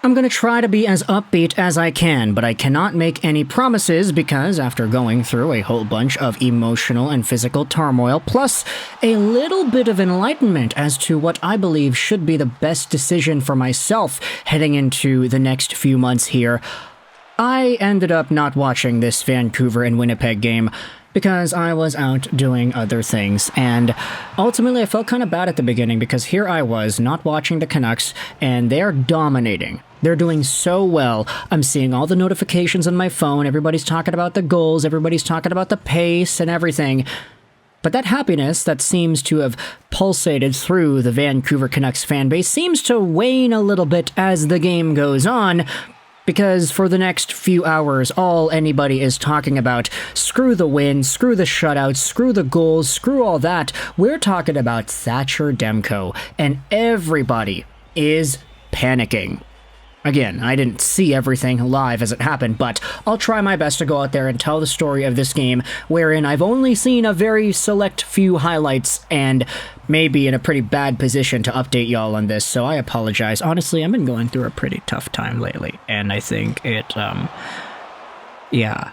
I'm going to try to be as upbeat as I can, but I cannot make any promises because after going through a whole bunch of emotional and physical turmoil, plus a little bit of enlightenment as to what I believe should be the best decision for myself heading into the next few months here, I ended up not watching this Vancouver and Winnipeg game because I was out doing other things, and ultimately I felt kind of bad at the beginning because here I was not watching the Canucks, and they're dominating. They're doing so well. I'm seeing all the notifications on my phone, everybody's talking about the goals, everybody's talking about the pace and everything. But that happiness that seems to have pulsated through the Vancouver Canucks fan base seems to wane a little bit as the game goes on, because for the next few hours, all anybody is talking about, screw the win, screw the shutout, screw the goals, screw all that. We're talking about Thatcher Demko, and everybody is panicking. Again, I didn't see everything live as it happened, but I'll try my best to go out there and tell the story of this game, wherein I've only seen a very select few highlights and maybe in a pretty bad position to update y'all on this, so I apologize. Honestly, I've been going through a pretty tough time lately, and I think yeah.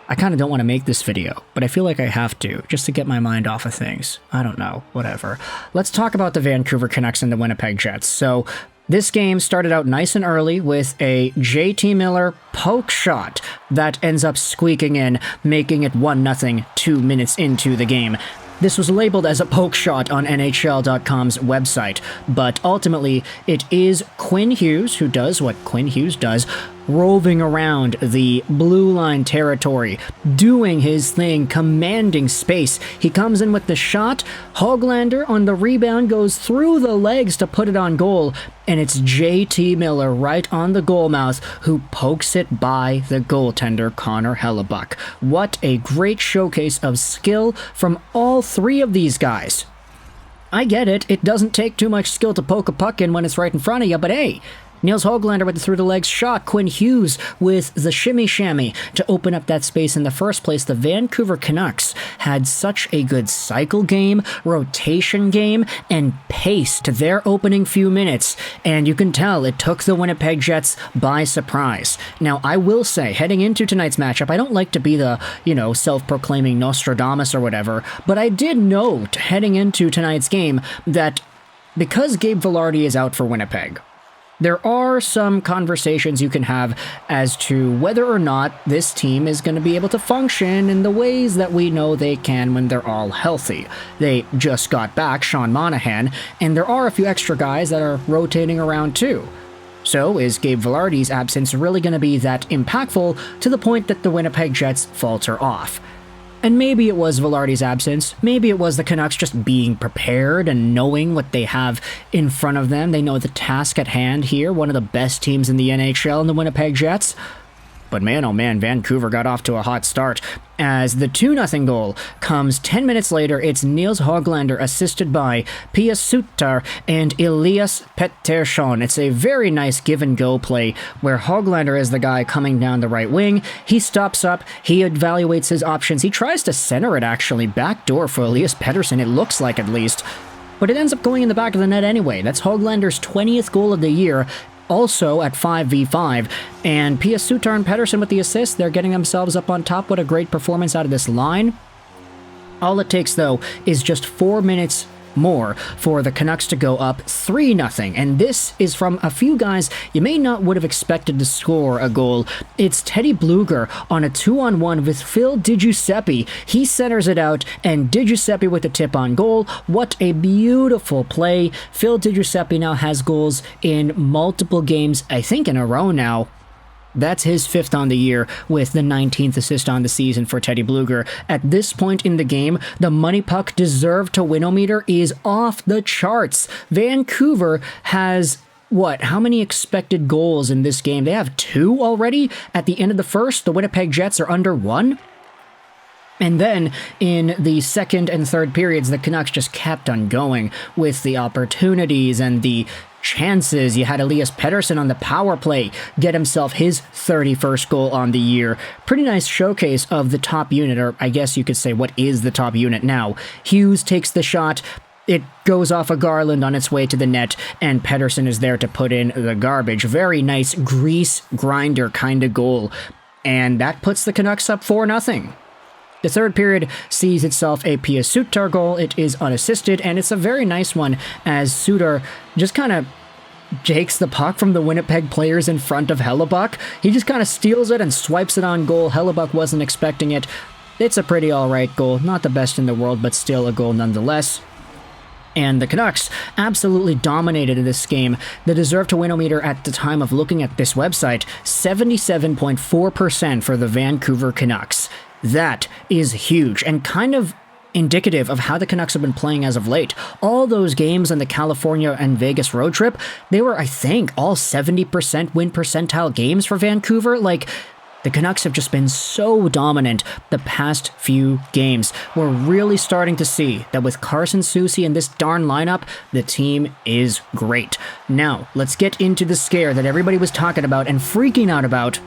I kind of don't want to make this video, but I feel like I have to, just to get my mind off of things. I don't know, whatever. Let's talk about the Vancouver Canucks and the Winnipeg Jets. So, this game started out nice and early with a JT Miller poke shot that ends up squeaking in, making it 1-0 2 minutes into the game. This was labeled as a poke shot on NHL.com's website, but ultimately it is Quinn Hughes who does what Quinn Hughes does, roving around the blue line territory, doing his thing, commanding space. He comes in with the shot, Hoglander on the rebound goes through the legs to put it on goal, and it's JT Miller right on the goal mouth who pokes it by the goaltender Connor Hellebuyck. What a great showcase of skill from all three of these guys. I get it, it doesn't take too much skill to poke a puck in when it's right in front of you, but hey, Nils Hoglander with the through-the-legs shot, Quinn Hughes with the shimmy-shammy to open up that space in the first place. The Vancouver Canucks had such a good cycle game, rotation game, and pace to their opening few minutes, and you can tell it took the Winnipeg Jets by surprise. Now, I will say, heading into tonight's matchup, I don't like to be the, self-proclaiming Nostradamus or whatever, but I did note, heading into tonight's game, that because Gabe Vilardi is out for Winnipeg, there are some conversations you can have as to whether or not this team is going to be able to function in the ways that we know they can when they're all healthy. They just got back Sean Monahan, and there are a few extra guys that are rotating around too. So is Gabe Vilardi's absence really going to be that impactful to the point that the Winnipeg Jets falter off? And maybe it was Vilardi's absence, maybe it was the Canucks just being prepared and knowing what they have in front of them. They know the task at hand here, one of the best teams in the NHL in the Winnipeg Jets. But man, oh man, Vancouver got off to a hot start. As the 2-0 goal comes 10 minutes later, it's Nils Hoglander assisted by Pius Suter and Elias Pettersson. It's a very nice give-and-go play where Hoglander is the guy coming down the right wing. He stops up, he evaluates his options. He tries to center it, actually, backdoor for Elias Pettersson, it looks like at least. But it ends up going in the back of the net anyway. That's Hoglander's 20th goal of the year, also at 5v5, and Pius Suter and Pettersson with the assist. They're getting themselves up on top. What a great performance out of this line. All it takes, though, is just 4 minutes more for the Canucks to go up 3-0, and this is from a few guys you may not would have expected to score a goal. It's Teddy Blueger on a 2-on-1 with Phil Giuseppe. He centers it out, and Giuseppe with the tip on goal. What a beautiful play. Phil Giuseppe now has goals in multiple games, I think in a row now. That's his 5th on the year, with the 19th assist on the season for Teddy Blueger. At this point in the game, the money puck deserved to win-o-meter is off the charts. Vancouver has, how many expected goals in this game? They have 2 already? At the end of the first, the Winnipeg Jets are under 1? And then, in the second and third periods, the Canucks just kept on going with the opportunities and the chances. You had Elias Pettersson on the power play get himself his 31st goal on the year. Pretty nice showcase of the top unit, or I guess you could say what is the top unit now. Hughes takes the shot. It goes off a Garland on its way to the net, and Pettersson is there to put in the garbage. Very nice grease grinder kind of goal. And that puts the Canucks up 4-0. The third period sees itself a Pius Suter goal. It is unassisted, and it's a very nice one as Suter just kind of takes the puck from the Winnipeg players in front of Hellebuyck. He just kind of steals it and swipes it on goal. Hellebuyck wasn't expecting it. It's a pretty alright goal. Not the best in the world, but still a goal nonetheless. And the Canucks absolutely dominated in this game. The deserve to win-o-meter at the time of looking at this website, 77.4% for the Vancouver Canucks. That is huge and kind of indicative of how the Canucks have been playing as of late. All those games on the California and Vegas road trip, they were, I think, all 70% win percentile games for Vancouver. Like, the Canucks have just been so dominant the past few games. We're really starting to see that with Carlsson, Susie, and this darn lineup, the team is great. Now, let's get into the scare that everybody was talking about and freaking out about.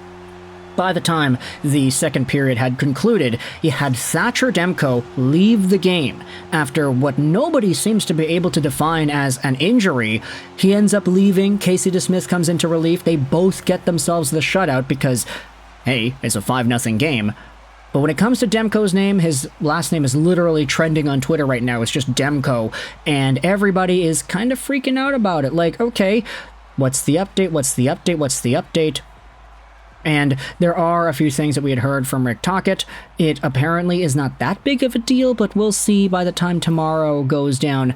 By the time the second period had concluded, you had Thatcher Demko leave the game after what nobody seems to be able to define as an injury. He ends up leaving. Casey DeSmith comes into relief. They both get themselves the shutout because, hey, it's a 5-0 game. But when it comes to Demko's name, his last name is literally trending on Twitter right now. It's just Demko. And everybody is kind of freaking out about it. Like, okay, what's the update? What's the update? What's the update? And there are a few things that we had heard from Rick Tocchet. It apparently is not that big of a deal, but we'll see by the time tomorrow goes down.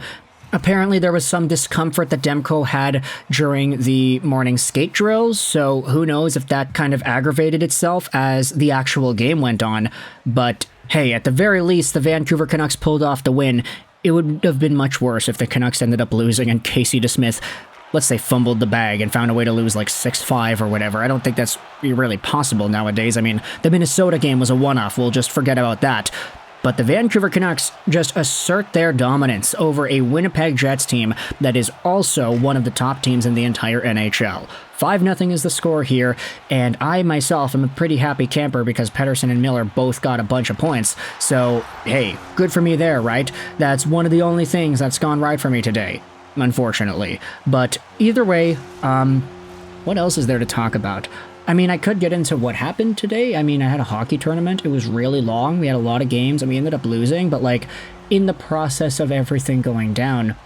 Apparently there was some discomfort that Demko had during the morning skate drills, so who knows if that kind of aggravated itself as the actual game went on. But hey, at the very least, the Vancouver Canucks pulled off the win. It would have been much worse if the Canucks ended up losing and Casey DeSmith, let's say, fumbled the bag and found a way to lose like 6-5 or whatever. I don't think that's really possible nowadays. I mean, the Minnesota game was a one-off. We'll just forget about that. But the Vancouver Canucks just assert their dominance over a Winnipeg Jets team that is also one of the top teams in the entire NHL. 5-0 is the score here, and I myself am a pretty happy camper because Pettersson and Miller both got a bunch of points. So, hey, good for me there, right? That's one of the only things that's gone right for me today, unfortunately. But either way, what else is there to talk about? I mean, I could get into what happened today. I mean, I had a hockey tournament. It was really long. We had a lot of games, and we ended up losing. But, like, in the process of everything going down,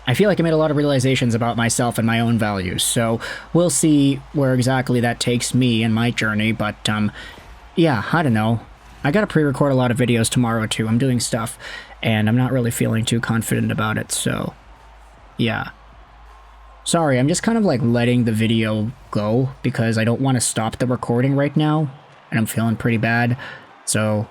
I feel like I made a lot of realizations about myself and my own values. So we'll see where exactly that takes me in my journey. But, yeah, I don't know. I got to pre-record a lot of videos tomorrow, too. I'm doing stuff, and I'm not really feeling too confident about it. So, yeah. Sorry, I'm just kind of like letting the video go because I don't want to stop the recording right now, and I'm feeling pretty bad. So,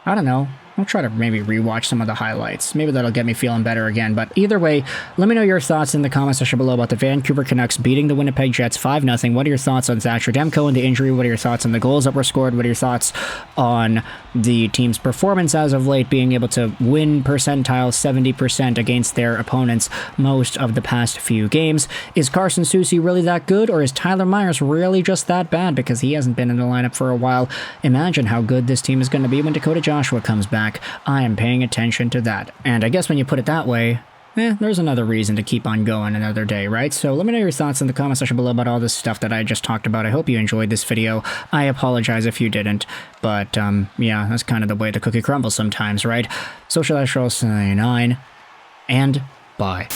I don't know. I'll try to maybe rewatch some of the highlights. Maybe that'll get me feeling better again. But either way, let me know your thoughts in the comment section below about the Vancouver Canucks beating the Winnipeg Jets 5-0. What are your thoughts on Thatcher Demko and the injury? What are your thoughts on the goals that were scored? What are your thoughts on the team's performance as of late, being able to win percentile 70% against their opponents most of the past few games? Is Carlsson Susie really that good, or is Tyler Myers really just that bad because he hasn't been in the lineup for a while? Imagine how good this team is going to be when Dakota Joshua comes back. I am paying attention to that. And I guess when you put it that way, there's another reason to keep on going another day, right? So let me know your thoughts in the comment section below about all this stuff that I just talked about. I hope you enjoyed this video. I apologize if you didn't, but yeah, that's kind of the way the cookie crumbles sometimes, right? Social Astro 99, and bye.